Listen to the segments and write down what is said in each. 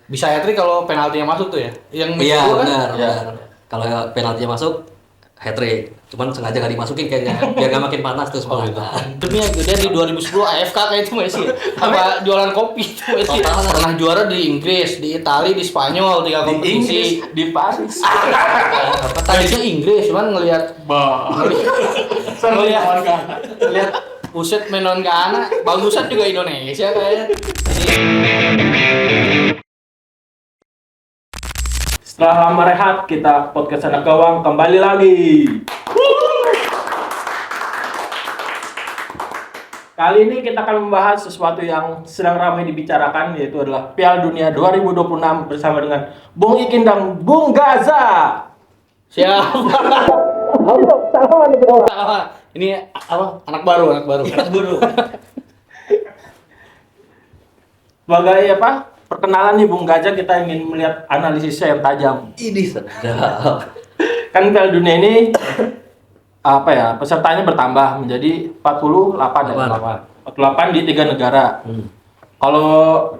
Bisa hat-trick kalau penaltinya masuk tuh ya. Yang match Iya, kedua kan? benar. Kalau penaltinya masuk hat trick. Cuman sengaja gak dimasukin kayaknya biar gak makin panas tuh Oh semua. gitu. Demi dia di 2010 AFK kayak itu Messi. Apa jualan kopi itu Messi. Pernah juara di Inggris, di Italia, di Spanyol 3 kompetisi. Di Paris. Apa tadinya Inggris, cuman ngelihat ngelihat Buset menon Ghana, bagusan juga Indonesia kayaknya. Setelah lama rehat, kita podcast anak gawang kembali lagi. Kali ini kita akan membahas sesuatu yang sedang ramai dibicarakan, yaitu adalah Piala Dunia 2026 bersama dengan Bung Ikin dan Bung Gaza. Siapa? Salah. Ini apa? Anak baru. Sebagai apa? Perkenalan nih Bung Gaza, kita ingin melihat analisisnya yang tajam. Ini sedap. Kan Piala Dunia ini apa ya? Pesertanya bertambah menjadi 48 ya. 48 di 3 negara. Kalau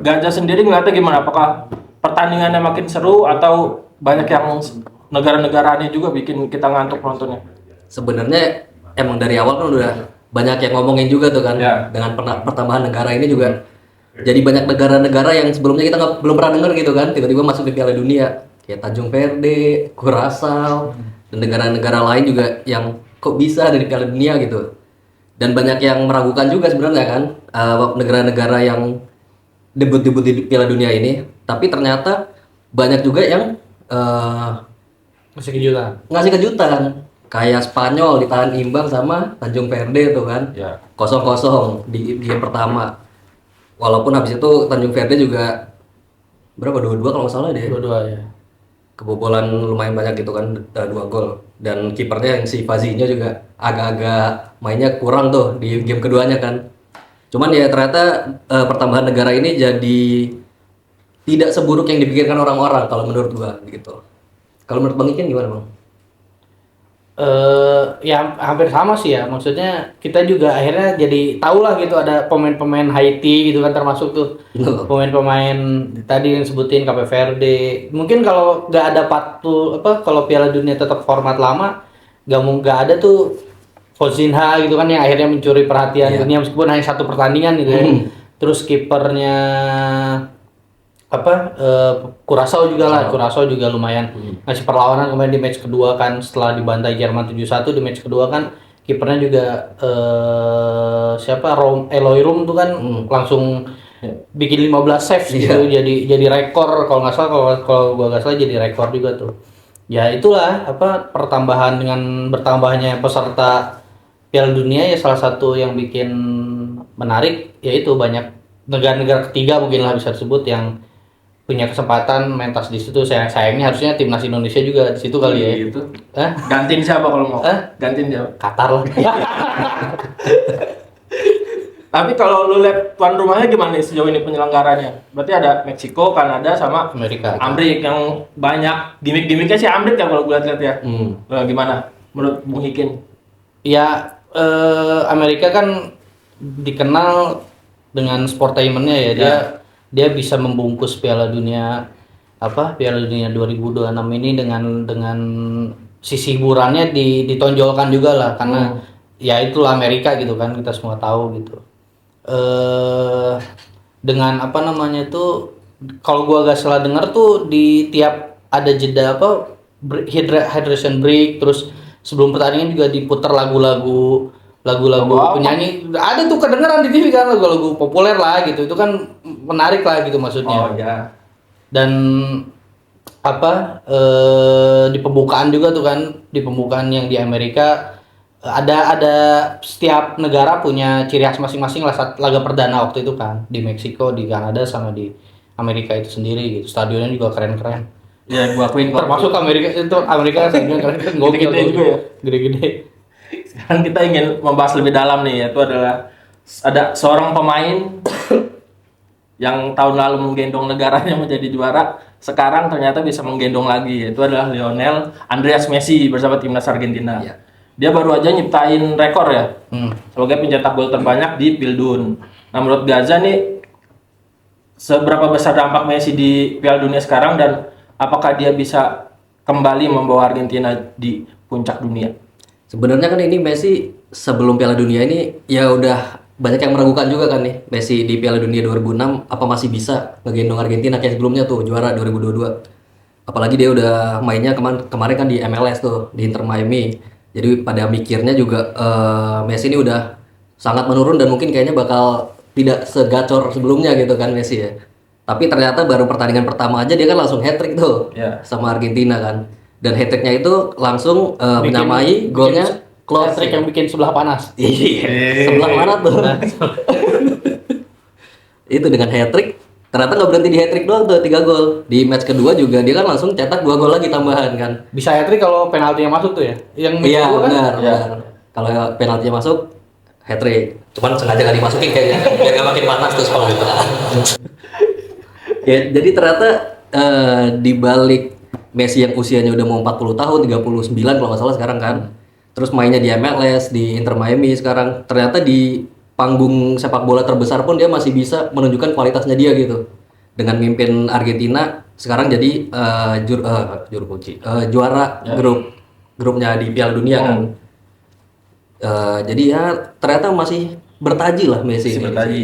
Gaza sendiri ngeliatnya gimana? Apakah pertandingannya makin seru atau banyak yang negara-negaranya juga bikin kita ngantuk nontonnya? Sebenarnya emang dari awal kan udah banyak yang ngomongin juga tuh kan. Ya. Dengan pertambahan negara ini juga jadi banyak negara-negara yang sebelumnya kita belum pernah denger gitu kan, tiba-tiba masuk di Piala Dunia kayak Tanjung Verde, Curaçao, dan negara-negara lain juga yang kok bisa dari Piala Dunia gitu. Dan banyak yang meragukan juga sebenarnya kan, negara-negara yang debut-debut di Piala Dunia ini, tapi ternyata banyak juga yang Masih kejutan. ngasih kejutan. Kayak Spanyol ditahan imbang sama Tanjung Verde tuh kan, Ya. 0-0 di game pertama. Walaupun habis itu Tanjung Verde juga berapa 2-2 kalau nggak salah deh. Dua-dua ya. Kebobolan lumayan banyak gitu kan, 2 gol. Dan kipernya yang si Fazinho juga agak-agak mainnya kurang tuh di game keduanya kan. Cuman ya ternyata pertambahan negara ini jadi tidak seburuk yang dipikirkan orang-orang kalau menurut gua gitu. Kalau menurut Bang Ikin gimana Bang? Ya hampir sama sih ya. Maksudnya kita juga akhirnya jadi tahu lah gitu ada pemain-pemain Haiti gitu kan, termasuk tuh pemain-pemain tadi yang sebutin Cape Verde. Mungkin kalau nggak ada kalau Piala Dunia tetap format lama, nggak ada tuh Fozinha gitu kan yang akhirnya mencuri perhatian dunia meskipun hanya satu pertandingan gitu ya. Terus kipernya Curaçao juga lumayan ngasih perlawanan kemarin di match kedua kan, setelah dibantai Jerman 7-1 di match kedua kan kipernya juga Eloy Room tuh kan langsung bikin 15 saves gitu, jadi rekor kalau nggak salah, kalau gua nggak salah jadi rekor juga tuh. Ya itulah pertambahan dengan bertambahnya peserta Piala Dunia ya, salah satu yang bikin menarik yaitu banyak negara-negara ketiga mungkin lah bisa disebut yang punya kesempatan mentas di situ. Sayangnya harusnya timnas Indonesia juga di situ kali ya. Gitu. Gantiin siapa kalau mau? Gantiin siapa? Qatar lah. Tapi kalau lu lihat tuan rumahnya gimana nih sejauh ini penyelenggaranya? Berarti ada Meksiko, Kanada, sama Amerika. Amrik yang banyak gimmick-gimmicknya sih Amrik ya kalau gue lihat ya. Gimana menurut Bung Ikin? Ya Amerika kan dikenal dengan sportainment-nya ya. Dia bisa membungkus Piala Dunia 2026 ini dengan sisi hiburannya ditonjolkan juga lah, karena ya itulah Amerika gitu kan, kita semua tahu gitu. Dengan kalau gua agak salah dengar tuh di tiap ada jeda hydration break, terus sebelum pertandingan juga diputar lagu-lagu penyanyi, ada tuh kedengeran di TV kan, lagu-lagu populer lah gitu, itu kan menarik lah gitu maksudnya. Dan di pembukaan juga tuh kan, di pembukaan yang di Amerika ada setiap negara punya ciri khas masing-masing lah saat laga perdana waktu itu kan, di Meksiko, di Kanada, sama di Amerika itu sendiri gitu. Stadionnya juga keren-keren. Ya gua akuin Termasuk Amerika stadionnya keren-keren, gokil juga ya. Gede-gede. Sekarang kita ingin membahas lebih dalam nih, yaitu adalah ada seorang pemain yang tahun lalu menggendong negaranya menjadi juara, sekarang ternyata bisa menggendong lagi, yaitu adalah Lionel Andreas Messi bersama timnas Argentina. Dia baru aja nyiptain rekor ya, sebagai pencetak gol terbanyak di Pildun. Nah menurut Gaza nih, seberapa besar dampak Messi di Piala Dunia sekarang dan apakah dia bisa kembali membawa Argentina di puncak dunia? Sebenarnya kan ini Messi sebelum Piala Dunia ini ya udah banyak yang meragukan juga kan nih, Messi di Piala Dunia 2006 apa masih bisa ngegendong Argentina kayak sebelumnya tuh juara 2022. Apalagi dia udah mainnya kemarin kan di MLS tuh, di Inter Miami. Jadi pada mikirnya juga Messi ini udah sangat menurun dan mungkin kayaknya bakal tidak segacor sebelumnya gitu kan Messi ya. Tapi ternyata baru pertandingan pertama aja dia kan langsung hat-trick tuh sama Argentina kan. Dan hat-tricknya itu langsung menyamai golnya Klose. Hat-trick yang bikin sebelah panas. Iya. Sebelah mana tuh? Itu dengan hat-trick ternyata nggak berhenti di hat-trick doang tuh 3 gol. Di match kedua juga dia kan langsung cetak 2 gol lagi tambahan kan. Bisa hat-trick kalau penaltinya masuk tuh ya. Yang Iya kedua kan? benar. Kalau penaltinya masuk hat-trick. Cuman sengaja nggak dimasukin kayaknya biar nggak makin panas tuh kalau gitu. Ya, jadi ternyata di balik Messi yang usianya udah mau 40 tahun, 39 kalau nggak salah sekarang kan. Terus mainnya di MLS, di Inter Miami sekarang. Ternyata di panggung sepak bola terbesar pun dia masih bisa menunjukkan kualitasnya dia gitu. Dengan mimpin Argentina sekarang jadi juru kunci, juara grupnya di Piala Dunia kan. Jadi ya ternyata masih bertaji lah Messi ini. Bertaji.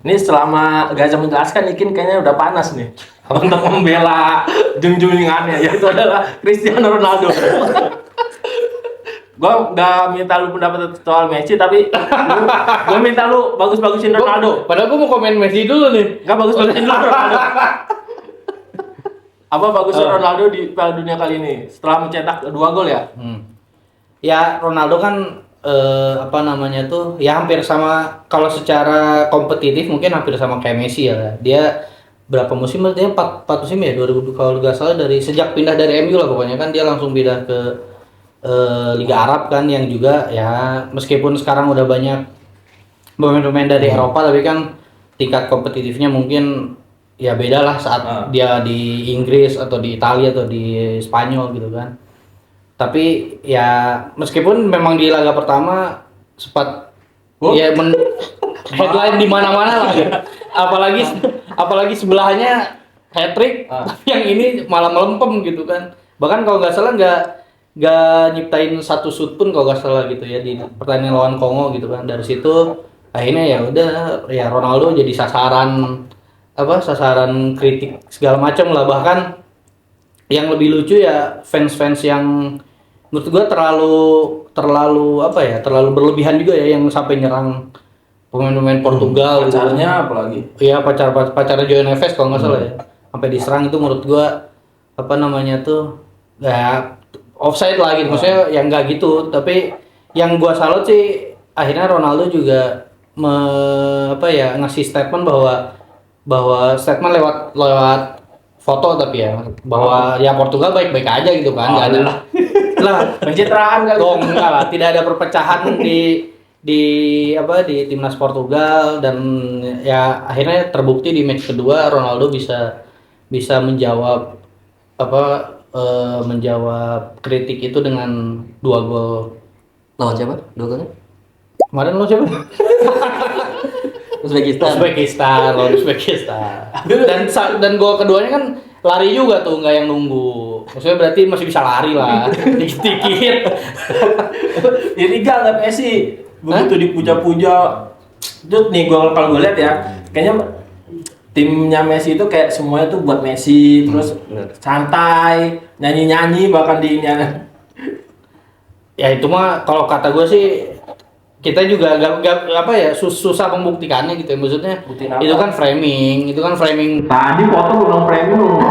Ini selama Gaza menjelaskan Ikin kayaknya udah panas nih untuk membela junjungannya, yaitu adalah Cristiano Ronaldo. Gue gak minta lu pendapat soal Messi, tapi gue minta lu bagus-bagusin Ronaldo. Padahal gue mau komen Messi dulu nih. Gak bagus-bagusin dulu Ronaldo. Apa bagusnya Ronaldo di Piala Dunia kali ini setelah mencetak 2 gol ya? Ya Ronaldo kan apa namanya tuh ya hampir sama, kalau secara kompetitif mungkin hampir sama kayak Messi ya. Dia berapa musim? Dia 4 musim ya, 2000 kalau nggak salah, dari sejak pindah dari MU lah pokoknya kan dia langsung pindah ke Liga Arab kan, yang juga ya meskipun sekarang udah banyak pemain-pemain dari Eropa tapi kan tingkat kompetitifnya mungkin ya beda lah saat dia di Inggris atau di Italia atau di Spanyol gitu kan. Tapi ya meskipun memang di laga pertama sempat ya headline di mana-mana lah gitu. Apalagi sebelahnya hat-trick, tapi yang ini malah melempem gitu kan. Bahkan kalau nggak salah nggak nyiptain satu shoot pun kalau nggak salah gitu ya di pertandingan lawan Kongo gitu kan. Dari situ akhirnya ya udah ya Ronaldo jadi sasaran kritik segala macam lah. Bahkan yang lebih lucu ya fans-fans yang menurut gua terlalu berlebihan juga ya, yang sampai nyerang pemain-pemain Portugal gitu. Pacarnya apalagi? Iya, pacarnya João Neves kalau nggak salah ya. Sampai diserang itu menurut gua ya offside lah gitu. Maksudnya yang nggak gitu, tapi yang gua salut sih akhirnya Ronaldo juga ngasih statement bahwa statement lewat foto, tapi ya bahwa ya Portugal baik-baik aja gitu kan, nggak ada lah pencitraan kan? Enggak lah, tidak ada perpecahan di timnas Portugal. Dan ya akhirnya terbukti di match kedua Ronaldo bisa menjawab kritik itu dengan 2 gol. Lawan siapa? 2 golnya? Kemarin lo siapa? Uzbekistan. Dan gol keduanya kan lari juga tuh, nggak yang nunggu. Maksudnya berarti masih bisa lari lah, dikit-dikit. Ini nggak Messi begitu dipuja-puja. Terus nih kalau gue lihat ya, kayaknya timnya Messi itu kayak semuanya tuh buat Messi, terus santai, nyanyi-nyanyi bahkan di ini. Ya itu mah kalau kata gue sih kita juga susah membuktikannya gitu ya. Maksudnya itu kan framing. Tadi foto belum framing lu.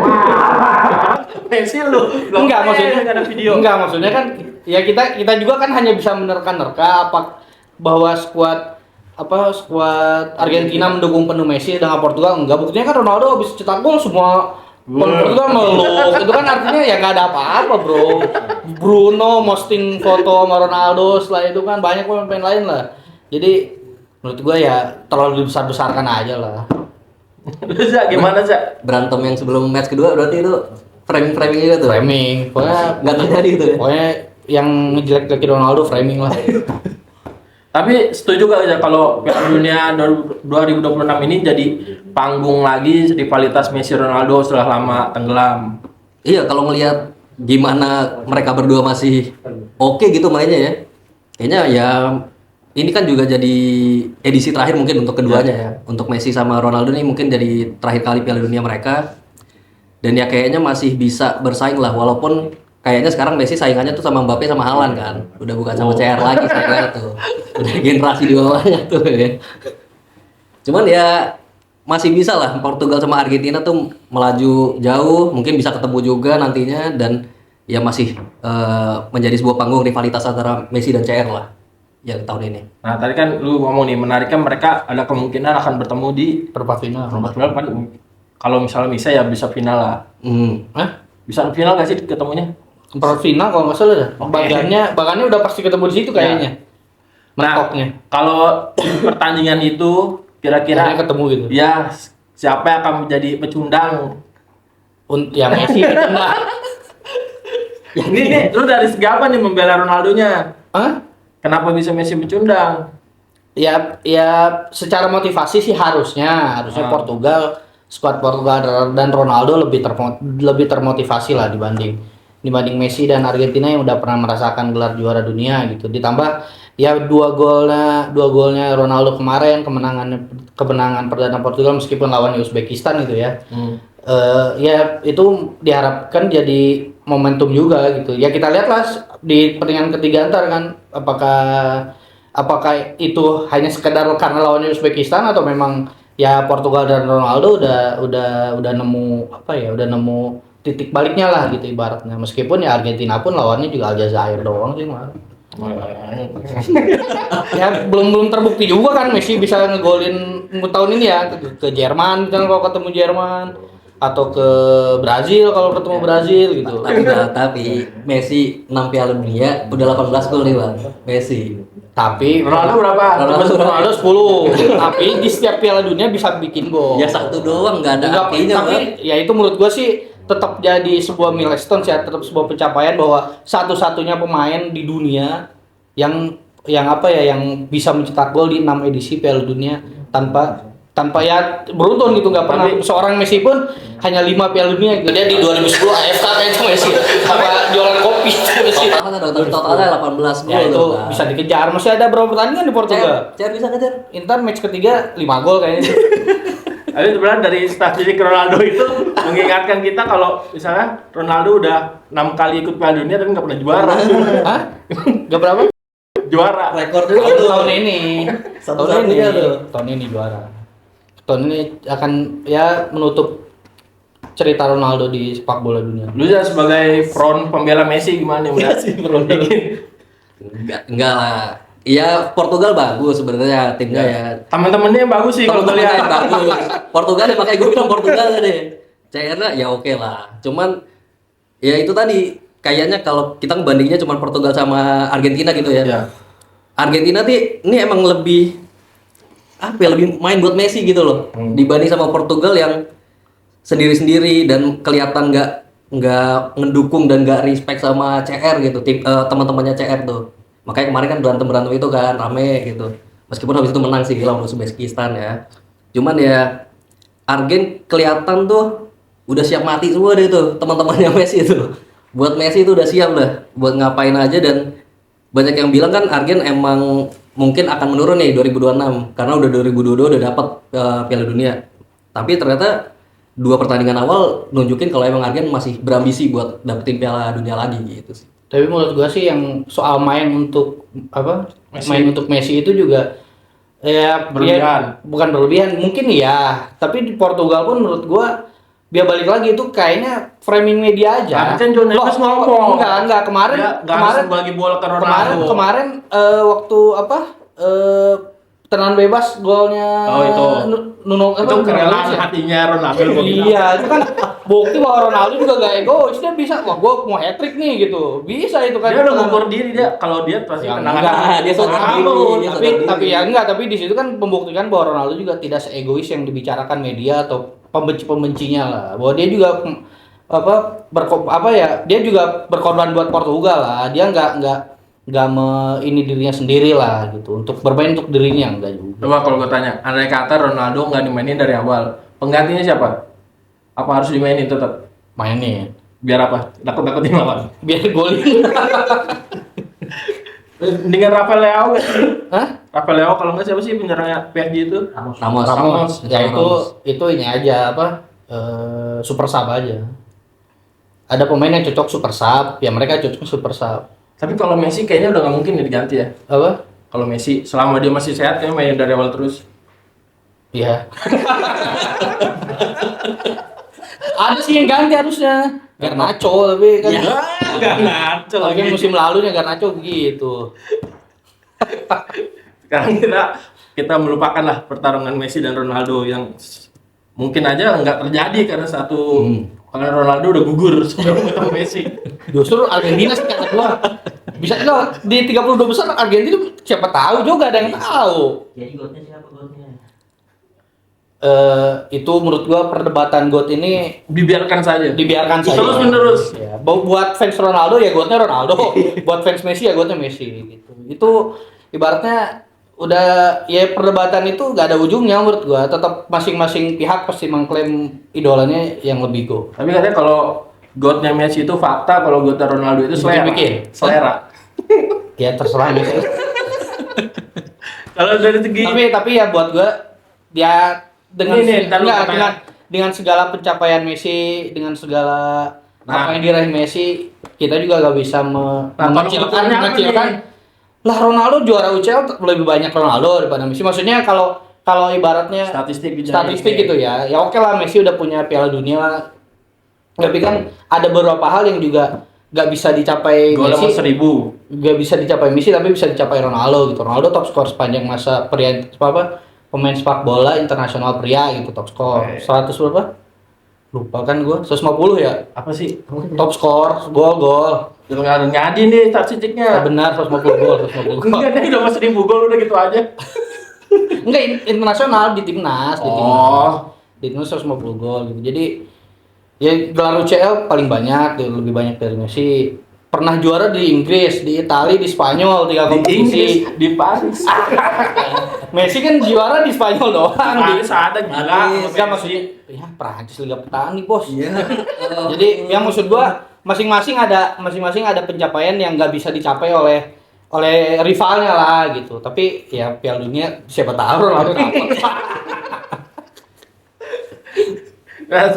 Messi lu. Enggak, maksudnya ada video. Enggak, maksudnya kan ya kita juga kan hanya bisa menerka-nerka bahwa skuad Argentina mendukung penuh Messi dengan Portugal. Enggak, buktinya kan Ronaldo habis cetak gol semua Portugal meluk. Itu kan artinya ya nggak ada apa-apa, bro. Bruno posting foto sama Ronaldo, setelah itu kan banyak pemain lain lah. Jadi menurut gua ya terlalu dibesar-besarkan aja lah. Terus gimana sih? Berantem yang sebelum match kedua berarti itu framing juga tuh. Framing, pokoknya nggak terjadi gitu ya. Pokoknya yang ngejelek-jelekin Ronaldo framing lah. Tapi setuju gak aja kalau Piala Dunia 2026 ini jadi panggung lagi rivalitas Messi Ronaldo setelah lama tenggelam. Iya, kalau ngelihat gimana mereka berdua masih oke gitu mainnya ya. Kayaknya ya ini kan juga jadi edisi terakhir mungkin untuk keduanya ya. Untuk Messi sama Ronaldo ini mungkin jadi terakhir kali Piala Dunia mereka. Dan ya kayaknya masih bisa bersaing lah, walaupun kayaknya sekarang Messi saingannya tuh sama Mbappe sama Haaland kan. Udah bukan sama CR lagi saingannya tuh. Udah generasi di bawahnya tuh ya. Cuman ya masih bisa lah Portugal sama Argentina tuh melaju jauh, mungkin bisa ketemu juga nantinya dan ya masih menjadi sebuah panggung rivalitas antara Messi dan CR lah ya tahun ini. Nah tadi kan lu ngomong nih, menariknya mereka ada kemungkinan akan bertemu di Perempat final. perempat final kan. Kalau misalnya bisa ya bisa final lah. Hah? Bisa final gak sih ketemunya? Perempat final kalau nggak salah dah. Oke. Bagannya udah pasti ketemu di situ kayaknya. Mentoknya. Kalau pertandingan itu kira-kira Akhirnya ketemu gitu. ya siapa yang akan menjadi pecundang? Ya Messi gitu lah. Ini nih, lu dari segi apa nih membela Ronaldonya? Hah? Kenapa bisa Messi pecundang? Ya secara motivasi sih harusnya Portugal, skuad Portugal dan Ronaldo lebih termotivasi lah dibanding Messi dan Argentina yang udah pernah merasakan gelar juara dunia gitu. Ditambah ya dua golnya Ronaldo kemarin, kemenangan perdana Portugal meskipun lawan Uzbekistan gitu ya. Ya itu diharapkan jadi momentum juga gitu. Ya kita lihatlah di pertandingan ketiga ntar kan apakah itu hanya sekedar karena lawannya Uzbekistan atau memang ya Portugal dan Ronaldo udah nemu titik baliknya lah gitu ibaratnya. Meskipun ya Argentina pun lawannya juga Aljazair doang sih mah. Ya belum terbukti juga kan Messi bisa ngegolin tahun ini ya ke Jerman kan kalau ketemu Jerman atau ke Brazil kalau ketemu Brazil gitu. Tapi Messi 6 Piala Dunia udah 18 gol nih Bang. Messi. Tapi Ronaldo berapa? Ronaldo 10. Tapi di setiap Piala Dunia bisa bikin gol. Ya satu doang nggak ada Enggak, artinya. tapi ya itu menurut gua sih tetap jadi sebuah milestone ya, tetap sebuah pencapaian bahwa satu-satunya pemain di dunia yang yang bisa mencetak gol di 6 edisi Piala Dunia tanpa ya beruntun gitu, nggak pernah seorang Messi pun hanya 5 Piala Dunia gitu. Dia di 2010 AFK kayak itu Messi apa jualan kopi Messi. Totalnya 18 gol. Ya itu bisa dikejar. Masih ada berapa pertandingan di Portugal? CR bisa ngejar. Inter match ketiga 5 gol kayaknya. Tapi sebenarnya dari statistik Ronaldo itu mengingatkan kita kalau misalnya Ronaldo udah 6 kali ikut Piala Dunia tapi nggak pernah juara. Hah? Gak berapa? Juara. Rekor dulu tuh. Tahun ini. Satu-satunya tuh. Tahun ini juara. Tahun ini akan ya menutup cerita Ronaldo di sepak bola dunia. Lu ya sebagai front pembela Messi gimana nih udah? Enggak lah. Iya Portugal bagus sebenarnya timnya ya. Teman-temannya yang bagus sih kalau gue Teman-temannya lihat. bagus. Portugal ya makanya gue bilang Portugal deh. CR-nya ya oke lah. Cuman ya itu tadi kayaknya kalau kita ngebandingnya cuma Portugal sama Argentina gitu ya. Ya. Argentina nih ini emang lebih lebih main buat Messi gitu loh. Dibanding sama Portugal yang sendiri-sendiri dan kelihatan nggak ngedukung dan nggak respect sama CR gitu. Teman-temannya CR tuh. Makanya kemarin kan berantem itu kan rame gitu. Meskipun habis itu menang sih lawan Uzbekistan ya. Cuman ya Argen kelihatan tuh udah siap mati semua deh tuh teman-temannya Messi itu. Buat Messi itu udah siap lah buat ngapain aja, dan banyak yang bilang kan Argen emang mungkin akan menurun nih 2026 karena udah 2022 udah dapat Piala Dunia. Tapi ternyata 2 pertandingan awal nunjukin kalau emang Argen masih berambisi buat dapetin Piala Dunia lagi gitu sih. Tapi menurut gua sih yang soal main untuk Messi itu juga ya Berlebihan. bukan berlebihan mungkin ya, tapi di Portugal pun menurut gua dia balik lagi itu kayaknya framing media aja. Kan John Neves ngomong. Enggak kemarin Kemarin bagi bola ke Ronaldo. kemarin waktu tendangan bebas golnya itu Nuno itu kerelaan hatinya Ronaldo. Iya, itu kan bukti bahwa Ronaldo juga gak egois, dia bisa, wah gue mau hat-trick nih gitu, bisa itu kan. Dia udah ngukur diri dia, kalau dia pasti Ya, tendangan. enggak, dia sadar diri, tapi di situ kan membuktikan bahwa Ronaldo juga tidak seegois yang dibicarakan media atau pembencinya lah, bahwa dia juga dia juga berkorban buat Portugal lah, dia nggak ini dirinya sendiri lah gitu untuk bermain untuk dirinya enggak juga. Coba kalau gue tanya, andai kata Ronaldo nggak dimainin dari awal, penggantinya siapa? Apa harus dimainin tetap? Mainin Biar apa? Takut-takutin lawan. biar golin. Dengan Rafael Leao nggak? Hah? Rafael Leao kalau nggak siapa sih penyerangnya PSG itu? Ramos. Ya itu ini aja apa super sub aja. Ada pemain yang cocok super sub, ya mereka cocok super sub. Tapi kalau Messi kayaknya udah nggak mungkin diganti ya. Apa? Kalau Messi selama dia masih sehat kayaknya main dari awal terus. Iya. Ada sih yang ganti harusnya. Garnacho tapi kan. Ya, nggak ngaco Lagi lagi. musim lalu nya Garnacho begitu. Sekarang kita melupakan lah pertarungan Messi dan Ronaldo yang mungkin aja nggak terjadi karena Ronaldo udah gugur sebelum ketemu Messi. Justru Argentina sih kata gua. Bisa no, di 32 besar Argentina siapa tahu juga ada yang tahu. Jadi gotnya siapa gotnya? Itu menurut gua perdebatan GOAT ini Dibiarkan saja. dibiarkan saja. Terus menerus. Ya, buat fans Ronaldo ya GOAT-nya Ronaldo, buat fans Messi ya GOAT-nya Messi gitu. Itu ibaratnya udah ya perdebatan itu gak ada ujungnya menurut gua. Tetap masing-masing pihak pasti mengklaim idolanya yang lebih go. Tapi katanya kalau GOAT-nya Messi itu fakta, kalau GOAT-nya Ronaldo itu selera. Bikin. Selera. Ya terserah Messi. Kalau dari segi tapi ya buat gua dia dengan Ini, ntar lu enggak, katanya. dengan segala pencapaian Messi, dengan segala Nah. apa yang diraih Messi, kita juga gak bisa kalau ukurnya apa mengecilkan. Lah Ronaldo juara UCL lebih banyak Ronaldo daripada Messi. Maksudnya kalau ibaratnya statistik gitu ya. Ya oke lah Messi udah punya Piala Dunia lah. Tapi kan ada beberapa hal yang juga gak bisa dicapai Gol Messi. 1000. Gak bisa dicapai Messi tapi bisa dicapai Ronaldo gitu. Ronaldo top skor sepanjang masa pemain sepak bola internasional pria gitu, top skor. 100 berapa? Lupa kan gua. 150 ya. Apa sih? Top skor, gol. Nggak ngadi nih statistiknya. Benar 150 gol. Enggak deh, udah 1000 gol udah gitu aja. Enggak internasional di timnas, Oh. Di timnas 150 gol gitu. Jadi ya gelar UCL paling banyak, gitu, lebih banyak dari Messi. Pernah juara di Inggris, di Italia, di Spanyol, 3 Di kompetisi. Inggris, di Paris. Messi kan juara di Spanyol doang. Paris ada gila. Enggak maksudnya ya Prancis Liga Petani, Bos. Iya. Jadi yang maksud gua masing-masing ada pencapaian yang nggak bisa dicapai oleh rivalnya lah gitu. Tapi ya Piala Dunia siapa tahu Ronaldo dapat. Nah,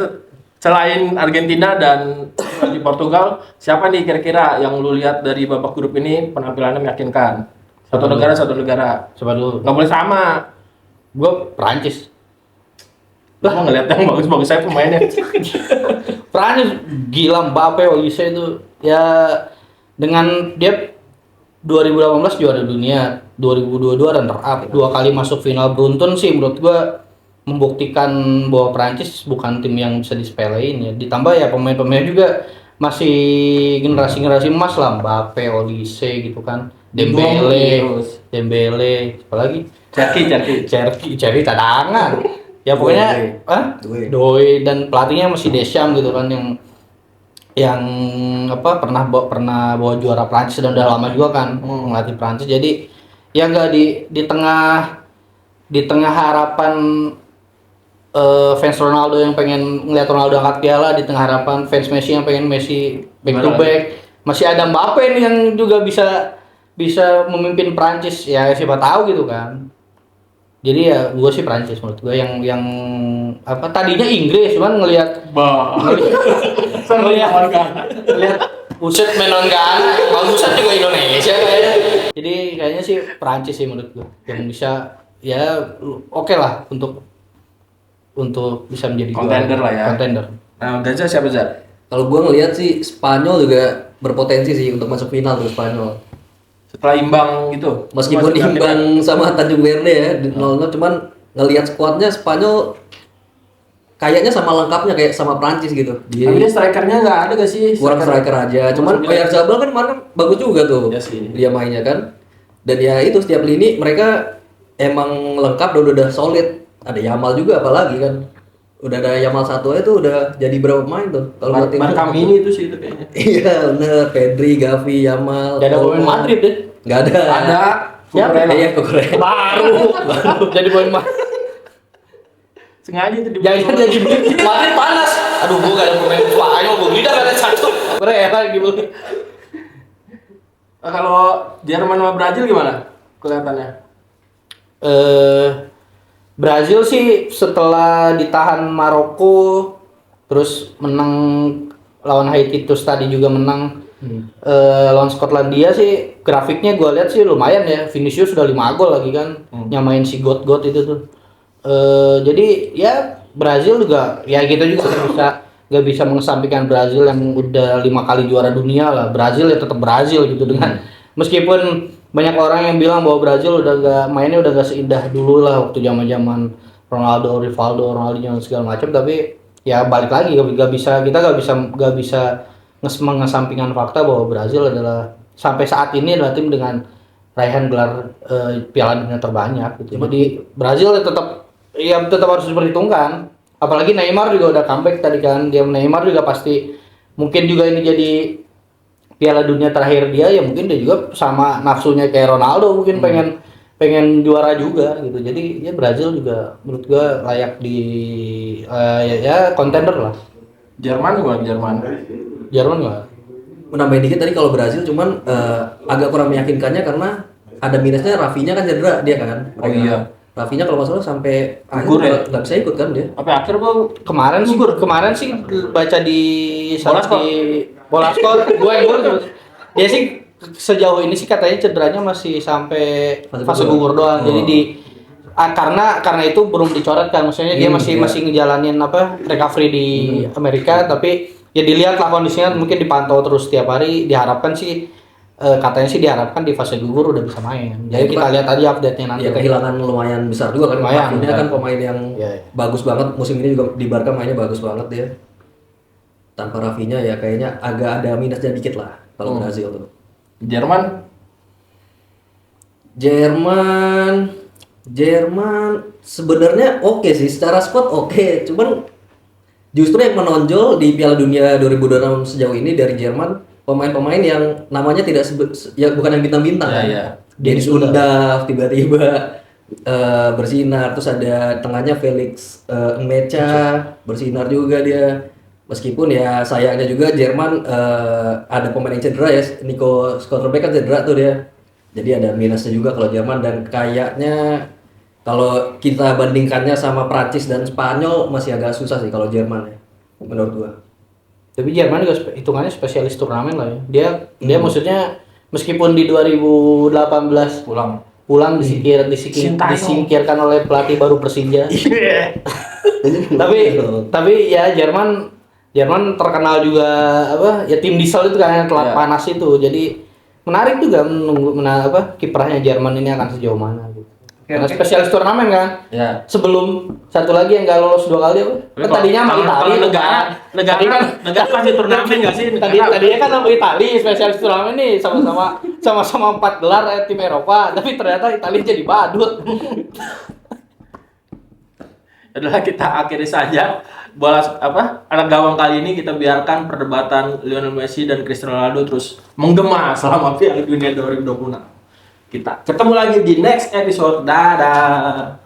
selain Argentina dan di Portugal, siapa nih kira-kira yang lu lihat dari babak grup ini penampilannya meyakinkan? Satu negara. Coba dulu. Nggak boleh sama. Gua Prancis. Lah ngeliat yang bagus-bagus saya pemainnya. Prancis gila Mbappe, Olise itu ya dengan dia 2018 juara dunia, 2022 runner up, 2 kali masuk final beruntun sih menurut gua membuktikan bahwa Prancis bukan tim yang bisa disepelein ya. Ditambah ya pemain-pemain juga masih generasi emas lah, Mbappe, Olise gitu kan. Dembele, apalagi Cherki cadangan. Ya pokoknya Doi dan pelatihnya masih Deschamps gitu kan yang pernah bawa juara Prancis dan udah lama juga kan ngelatih Prancis. Jadi ya enggak di tengah harapan fans Ronaldo yang pengen ngeliat Ronaldo angkat piala, di tengah harapan fans Messi yang pengen Messi back to back, masih ada Mbappe nih yang juga bisa memimpin Prancis, ya siapa tahu gitu kan. Jadi ya gue sih Prancis menurut gue yang tadinya Inggris cuman ngelihat buset menon kan bagusan juga Indonesia kayaknya. Jadi kayaknya sih Prancis sih menurut gue yang bisa ya oke lah untuk bisa menjadi Contender lah ya. Contender. Nah, Gaza siapa Zak? Kalau gue ngelihat sih Spanyol juga berpotensi sih untuk masuk final tuh Spanyol. Setelah imbang gitu. Meskipun imbang sama Tanjung Verde ya di 0-0, cuman ngelihat skuadnya Spanyol kayaknya sama lengkapnya kayak sama Prancis gitu. Tapi dia strikernya nggak ada gak sih? Kurang striker aja. Cuman Oyarzabal kan kemarin bagus juga tuh. Iya sih. Dia mainnya kan. Dan ya itu setiap lini mereka emang lengkap dan udah solid. Ada Yamal juga apalagi kan. udah ada Yamal satu aja tuh udah jadi berapa pemain tuh kalau buat tim Barca Mini itu sih itu kayaknya. iya bener, Pedri, Gavi, Yamal, Gak ada pemain Madrid deh. nggak ada. Ada Siapa? Kukurela. Iya Korea. Baru jadi pemain Madrid. Sengaja itu Jangan jadi Madrid panas. Aduh, gua gak ada pemain Spanyol, gua tidak ada satu. Korea gitu. Kalau Jerman sama Brazil gimana kelihatannya? Brazil sih setelah ditahan Maroko terus menang lawan Haiti terus tadi juga menang lawan Skotlandia sih grafiknya gue lihat sih lumayan ya. Vinicius sudah 5 gol lagi kan nyamain si God itu tuh. Jadi ya Brazil juga ya kita juga nggak bisa mengesampingkan Brazil yang udah 5 kali juara dunia lah. Brazil ya tetap Brazil gitu dengan meskipun banyak orang yang bilang bahwa Brazil mainnya udah gak seindah dulu lah waktu zaman Ronaldo, Rivaldo, Ronaldinho segala macam, tapi ya balik lagi kita nggak bisa mengesampingkan fakta bahwa Brazil adalah sampai saat ini adalah tim dengan raihan gelar Piala Dunia terbanyak gitu. Jadi Brazil tetap harus diperhitungkan. Apalagi Neymar juga udah comeback tadi kan, Neymar juga pasti mungkin juga ini jadi Piala Dunia terakhir dia ya, mungkin dia juga sama nafsunya kayak Ronaldo mungkin pengen juara juga gitu. Jadi ya Brazil juga menurut gua layak di ya contender lah. Jerman gimana Jerman nggak? Menambahin dikit tadi kalau Brazil cuman agak kurang meyakinkannya karena ada minusnya Rafinha kan cedera dia kan. Oh iya. Rafinha kalau nggak salah sampai Gugur ya? nggak bisa ikut kan dia. Apa akhir gua Kemarin sih baca di Bola Skor dia sih sejauh ini sih katanya cederanya masih sampai fase gugur doang. Jadi karena itu belum dicoret kan, maksudnya dia masih ngejalanin recovery di Amerika, tapi ya dilihat lah kondisinya, mungkin dipantau terus setiap hari. Katanya sih diharapkan di fase gugur udah bisa main. Jadi kita lihat aja update-nya nanti. Ya kehilangan lumayan besar juga kan. Rafinha kan pemain yang bagus banget musim ini juga di Barca mainnya bagus banget dia. Tanpa Rafinha ya kayaknya agak ada minusnya dikit lah kalau Brazil tuh. Jerman sebenarnya oke sih secara squad oke, cuman justru yang menonjol di Piala Dunia 2026 sejauh ini dari Jerman pemain-pemain yang namanya tidak bukan yang bintang-bintang kan. Dennis Undav tiba-tiba bersinar, terus ada tengahnya Felix Nmecha bersinar juga dia. Meskipun ya sayangnya juga Jerman ada pemain yang cedera ya, Nico Schlotterbeck kan cedera tuh dia. Jadi ada minusnya juga kalau Jerman, dan kayaknya kalau kita bandingkannya sama Prancis dan Spanyol masih agak susah sih kalau Jerman ya menurut gua. Tapi Jerman juga hitungannya spesialis turnamen lah ya. Dia maksudnya meskipun di 2018 pulang disingkirkan oleh pelatih baru Persija. tapi ya Jerman terkenal juga ya tim diesel itu kan yang telat panas itu. Jadi menarik juga menunggu kiprahnya Jerman ini akan sejauh mana gitu. Karena spesialis turnamen kan. Ya. Sebelum satu lagi yang gak lolos 2 kali kan tadinya sama Italia. Negara pasti turnamen enggak sih? Tadinya kan sama Italia spesialis turnamen nih sama-sama 4 gelar tim Eropa, tapi ternyata Italia jadi badut. Adalah kita akhiri saja anak gawang kali ini, kita biarkan perdebatan Lionel Messi dan Cristiano Ronaldo terus menggema selama Piala Dunia 2026. Kita ketemu lagi di next episode. Dadah.